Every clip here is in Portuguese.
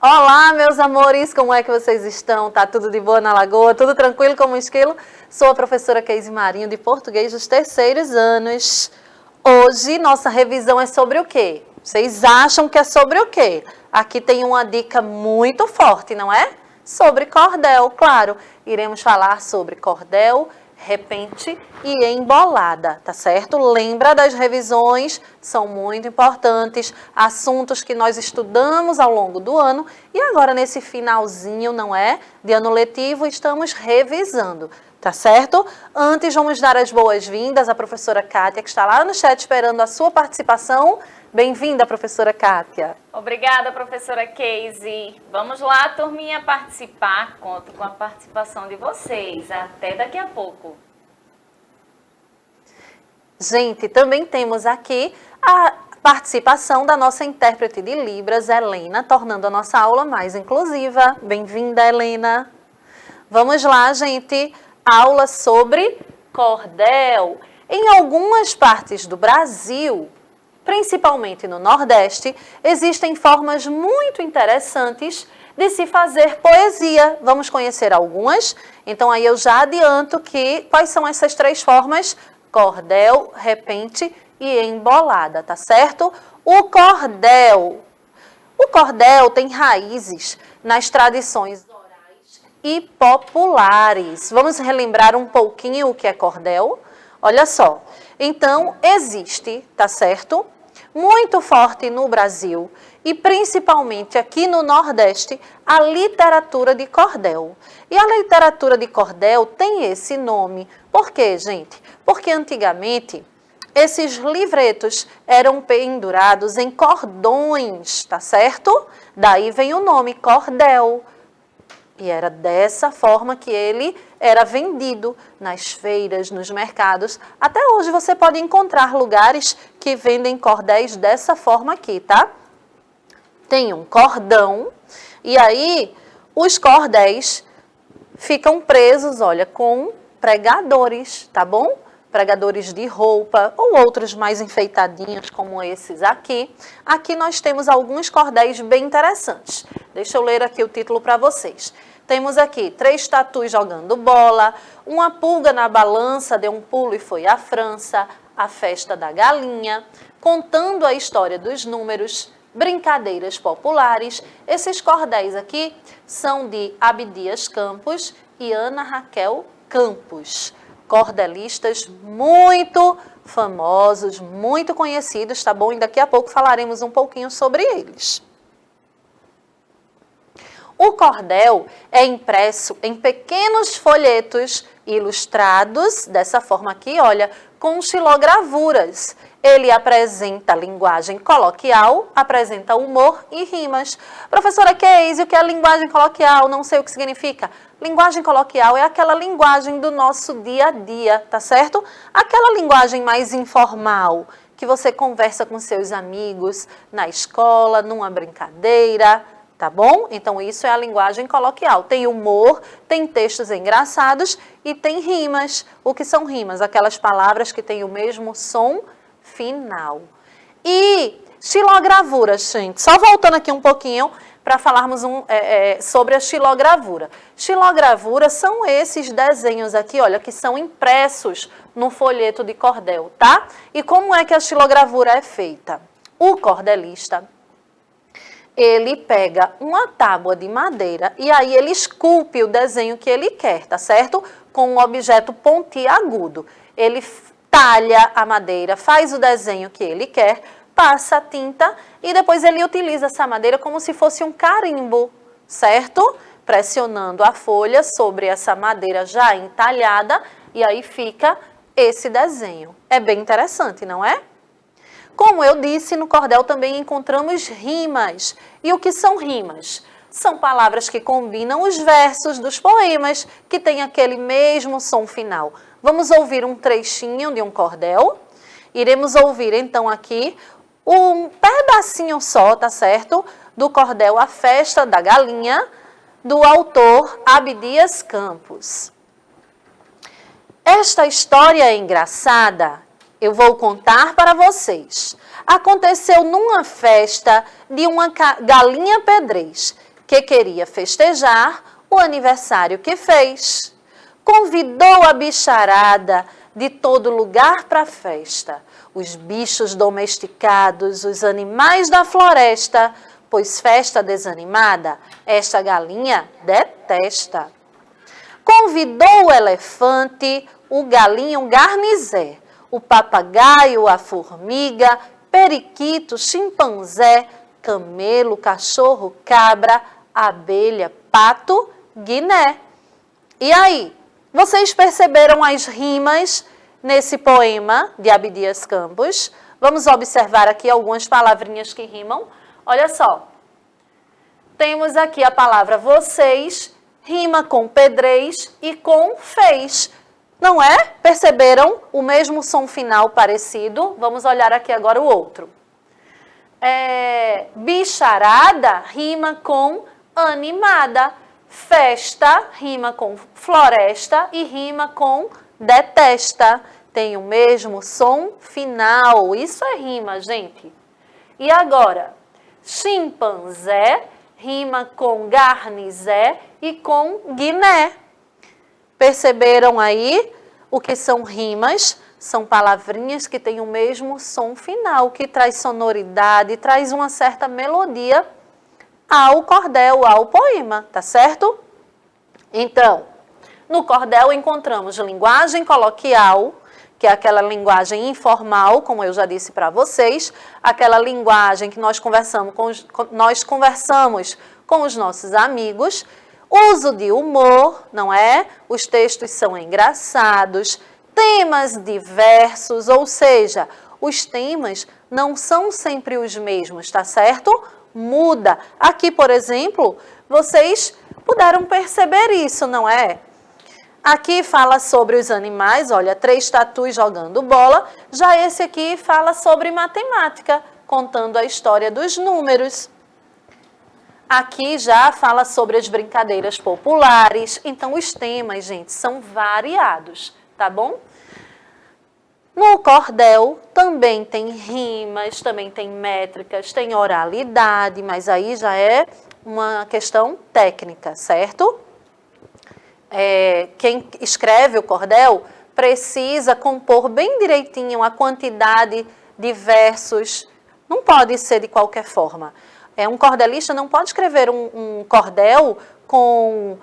Olá, meus amores, como é que vocês estão? Tá tudo de boa na Lagoa? Tudo tranquilo como um esquilo? Sou a professora Keise Marinho, de Português dos terceiros anos. Hoje, nossa revisão é sobre o quê? Vocês acham que é sobre o quê? Aqui tem uma dica muito forte, não é? Sobre cordel, claro. Iremos falar sobre cordel, repente e embolada, tá certo? Lembra das revisões, são muito importantes, assuntos que nós estudamos ao longo do ano e agora nesse finalzinho, não é? De ano letivo, estamos revisando, tá certo? Antes, vamos dar as boas-vindas à professora Kátia, que está lá no chat esperando a sua participação. Bem-vinda, professora Kátia. Obrigada, professora Keise. Vamos lá, turminha, participar. Conto com a participação de vocês. Até daqui a pouco. Gente, também temos aqui a participação da nossa intérprete de Libras, Helena, tornando a nossa aula mais inclusiva. Bem-vinda, Helena. Vamos lá, gente. Aula sobre cordel. Em algumas partes do Brasil, principalmente no Nordeste, existem formas muito interessantes de se fazer poesia. Vamos conhecer algumas? Então, aí eu já adianto que quais são essas três formas? Cordel, repente e embolada, tá certo? O cordel tem raízes nas tradições orais e populares. Vamos relembrar um pouquinho o que é cordel? Olha só. Então, existe, tá certo? Muito forte no Brasil e principalmente aqui no Nordeste, a literatura de cordel. E a literatura de cordel tem esse nome. Por quê, gente? Porque antigamente esses livretos eram pendurados em cordões, tá certo? Daí vem o nome cordel. E era dessa forma que ele era vendido nas feiras, nos mercados. Até hoje você pode encontrar lugares que vendem cordéis dessa forma aqui, tá? Tem um cordão e aí os cordéis ficam presos, olha, com pregadores, tá bom? Pregadores de roupa ou outros mais enfeitadinhos como esses aqui. Aqui nós temos alguns cordéis bem interessantes. Deixa eu ler aqui o título para vocês. Temos aqui 3 tatus jogando bola, uma pulga na balança deu um pulo e foi à França, a festa da galinha, contando a história dos números, brincadeiras populares. Esses cordéis aqui são de Abdias Campos e Ana Raquel Campos. Cordelistas muito famosos, muito conhecidos, tá bom? E daqui a pouco falaremos um pouquinho sobre eles. O cordel é impresso em pequenos folhetos ilustrados, dessa forma aqui, olha, com xilogravuras. Ele apresenta linguagem coloquial, apresenta humor e rimas. Professora Keise, o que é linguagem coloquial? Não sei o que significa. Linguagem coloquial é aquela linguagem do nosso dia a dia, tá certo? Aquela linguagem mais informal, que você conversa com seus amigos na escola, numa brincadeira, tá bom? Então, isso é a linguagem coloquial. Tem humor, tem textos engraçados e tem rimas. O que são rimas? Aquelas palavras que têm o mesmo som final. E xilogravuras, gente. Só voltando aqui um pouquinho para falarmos sobre a xilogravura. Xilogravura são esses desenhos aqui, olha, que são impressos no folheto de cordel, tá? E como é que a xilogravura é feita? O cordelista, ele pega uma tábua de madeira e aí ele esculpe o desenho que ele quer, tá certo? Com um objeto pontiagudo. Ele talha a madeira, faz o desenho que ele quer, passa a tinta e depois ele utiliza essa madeira como se fosse um carimbo, certo? Pressionando a folha sobre essa madeira já entalhada e aí fica esse desenho. É bem interessante, não é? Como eu disse, no cordel também encontramos rimas. E o que são rimas? São palavras que combinam os versos dos poemas, que têm aquele mesmo som final. Vamos ouvir um trechinho de um cordel. Iremos ouvir então aqui um pedacinho só, tá certo? Do cordel A Festa da Galinha, do autor Abdias Campos. Esta história é engraçada. Eu vou contar para vocês. Aconteceu numa festa de uma galinha pedrez. que queria festejar o aniversário que fez. Convidou a bicharada de todo lugar para a festa, os bichos domesticados, os animais da floresta, pois festa desanimada esta galinha detesta. Convidou o elefante, o galinho garnizé, o papagaio, a formiga, periquito, chimpanzé, camelo, cachorro, cabra, abelha, pato, guiné. E aí, vocês perceberam as rimas nesse poema de Abdias Campos? Vamos observar aqui algumas palavrinhas que rimam. Olha só, temos aqui a palavra vocês, rima com pedreis e com fez. Não é? Perceberam o mesmo som final parecido? Vamos olhar aqui agora o outro. Bicharada rima com animada. Festa rima com floresta e rima com detesta. Tem o mesmo som final. Isso é rima, gente. E agora? Chimpanzé rima com garnizé e com guiné. Perceberam aí o que são rimas? São palavrinhas que têm o mesmo som final, que traz sonoridade, traz uma certa melodia ao cordel, ao poema, tá certo? Então, no cordel encontramos linguagem coloquial, que é aquela linguagem informal, como eu já disse para vocês, aquela linguagem que nós conversamos com os nossos amigos, uso de humor, não é? Os textos são engraçados, temas diversos, ou seja, os temas não são sempre os mesmos, tá certo? Muda. Aqui, por exemplo, vocês puderam perceber isso, não é? Aqui fala sobre os animais, olha, 3 tatus jogando bola. Já esse aqui fala sobre matemática, contando a história dos números. Aqui já fala sobre as brincadeiras populares. Então, os temas, gente, são variados, tá bom? No cordel também tem rimas, também tem métricas, tem oralidade, mas aí já é uma questão técnica, certo? Quem escreve o cordel precisa compor bem direitinho a quantidade de versos. Não pode ser de qualquer forma. Um cordelista não pode escrever um cordel com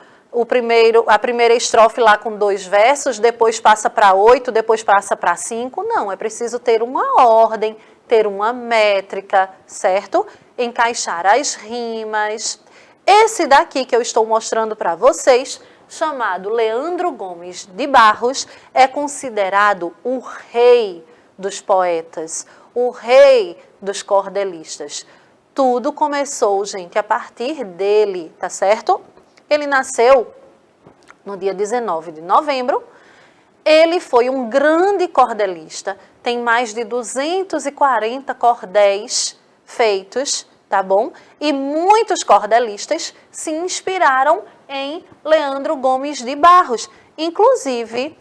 a primeira estrofe lá com 2 versos, depois passa para 8, depois passa para 5. Não, é preciso ter uma ordem, ter uma métrica, certo? Encaixar as rimas. Esse daqui que eu estou mostrando para vocês, chamado Leandro Gomes de Barros, é considerado o rei dos poetas, o rei dos cordelistas. Tudo começou, gente, a partir dele, tá certo? Ele nasceu no dia 19 de novembro. Ele foi um grande cordelista, tem mais de 240 cordéis feitos, tá bom? E muitos cordelistas se inspiraram em Leandro Gomes de Barros. Inclusive,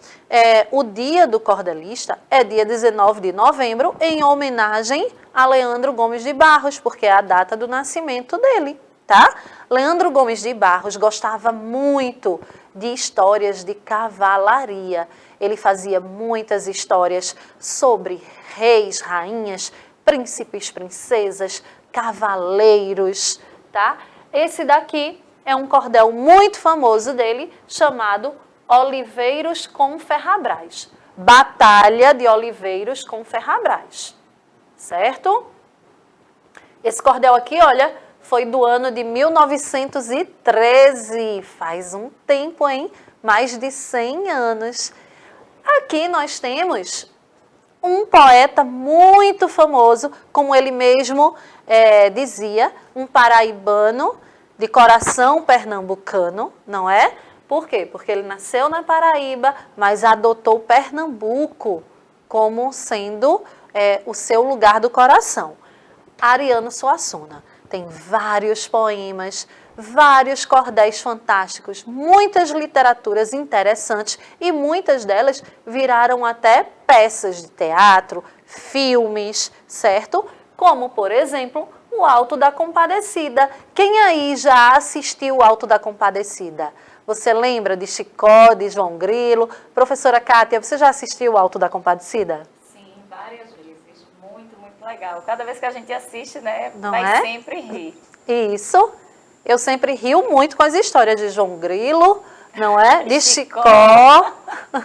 o dia do cordelista é dia 19 de novembro, em homenagem a Leandro Gomes de Barros, porque é a data do nascimento dele, tá? Leandro Gomes de Barros gostava muito de histórias de cavalaria. Ele fazia muitas histórias sobre reis, rainhas, príncipes, princesas, cavaleiros, tá? Esse daqui é um cordel muito famoso dele, chamado Oliveiros com Ferrabras. Batalha de Oliveiros com Ferrabras, certo? Esse cordel aqui, olha, foi do ano de 1913. Faz um tempo, hein? Mais de 100 anos. Aqui nós temos um poeta muito famoso, como ele mesmo dizia, um paraibano de coração pernambucano, não é? Por quê? Porque ele nasceu na Paraíba, mas adotou Pernambuco como sendo o seu lugar do coração. Ariano Suassuna tem vários poemas, vários cordéis fantásticos, muitas literaturas interessantes e muitas delas viraram até peças de teatro, filmes, certo? Como, por exemplo, o Alto da Compadecida. Quem aí já assistiu o Alto da Compadecida? Você lembra de Chicó, de João Grilo? Professora Kátia, você já assistiu o Alto da Compadecida? Sim, várias vezes. Muito, muito legal. Cada vez que a gente assiste, né, Não vai é? sempre rir. Isso. Eu sempre rio muito com as histórias de João Grilo, não é? De Chicó. Chicó.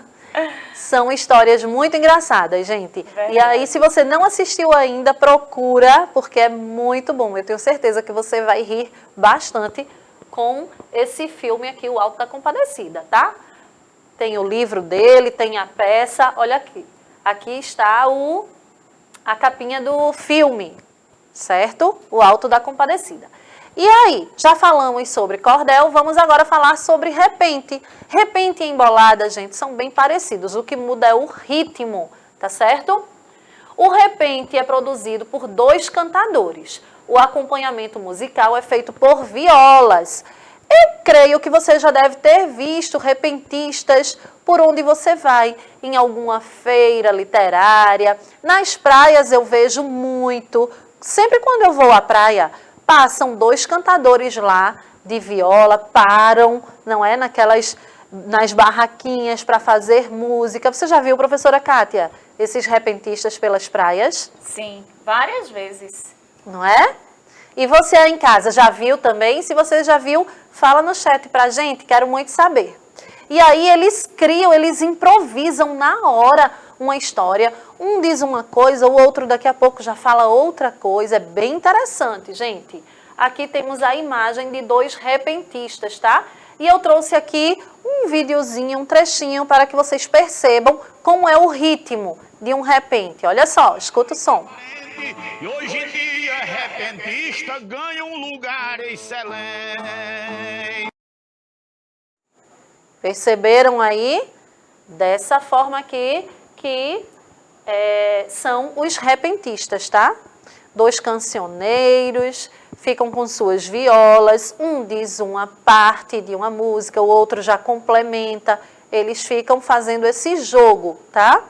São histórias muito engraçadas, gente. Verdade. E aí, se você não assistiu ainda, procura, porque é muito bom. Eu tenho certeza que você vai rir bastante com esse filme aqui, O Alto da Compadecida, tá? Tem o livro dele, tem a peça. Olha aqui. Aqui está a capinha do filme, certo? O Alto da Compadecida. E aí, já falamos sobre cordel, vamos agora falar sobre repente. Repente e embolada, gente, são bem parecidos. O que muda é o ritmo, tá certo? O repente é produzido por 2 cantadores. O acompanhamento musical é feito por violas. Eu creio que você já deve ter visto repentistas por onde você vai, em alguma feira literária. Nas praias eu vejo muito. Sempre quando eu vou à praia, passam 2 cantadores lá de viola, param, não é, nas barraquinhas para fazer música. Você já viu, professora Kátia, esses repentistas pelas praias? Sim, várias vezes. Não é? E você aí em casa já viu também? Se você já viu, fala no chat pra gente, quero muito saber. E aí eles criam, eles improvisam na hora uma história. Um diz uma coisa, o outro daqui a pouco já fala outra coisa. É bem interessante, gente. Aqui temos a imagem de 2 repentistas, tá? E eu trouxe aqui um videozinho, um trechinho para que vocês percebam como é o ritmo de um repente. Olha só, escuta o som. E hoje em dia, repentista ganha um lugar excelente. Perceberam aí? Dessa forma aqui que são os repentistas, tá? 2 cancioneiros, ficam com suas violas, um diz uma parte de uma música, o outro já complementa, eles ficam fazendo esse jogo, tá?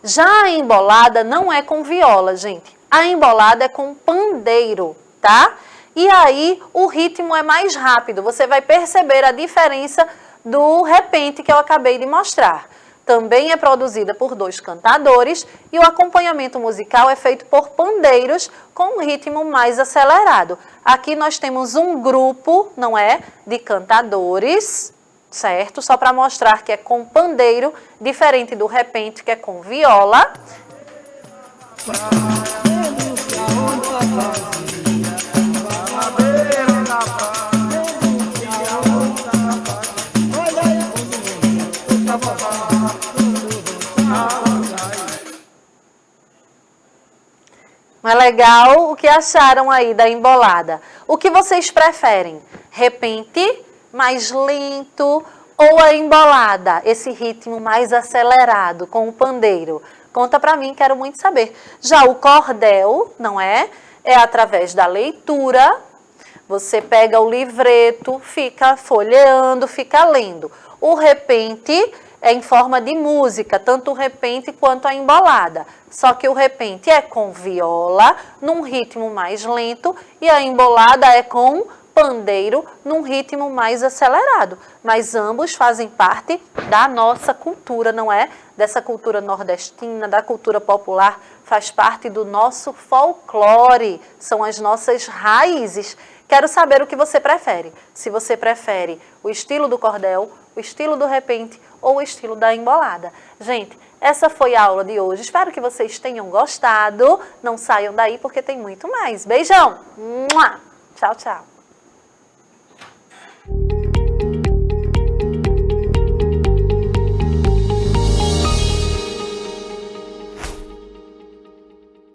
Já a embolada não é com viola, gente. A embolada é com pandeiro, tá? E aí o ritmo é mais rápido. Você vai perceber a diferença do repente que eu acabei de mostrar. Também é produzida por 2 cantadores e o acompanhamento musical é feito por pandeiros com um ritmo mais acelerado. Aqui nós temos um grupo, não é, de cantadores, certo? Só para mostrar que é com pandeiro, diferente do repente que é com viola. Mas legal, o que acharam aí da embolada? O que vocês preferem? Repente mais lento ou a embolada, esse ritmo mais acelerado com o pandeiro? Conta pra mim, quero muito saber. Já o cordel, não é? É através da leitura. Você pega o livreto, fica folheando, fica lendo. O repente é em forma de música, tanto o repente quanto a embolada. Só que o repente é com viola, num ritmo mais lento, e a embolada é com pandeiro, num ritmo mais acelerado. Mas ambos fazem parte da nossa cultura, não é? Dessa cultura nordestina, da cultura popular, faz parte do nosso folclore, são as nossas raízes. Quero saber o que você prefere. Se você prefere o estilo do cordel, o estilo do repente ou o estilo da embolada. Gente, essa foi a aula de hoje. Espero que vocês tenham gostado. Não saiam daí porque tem muito mais. Beijão! Tchau, tchau!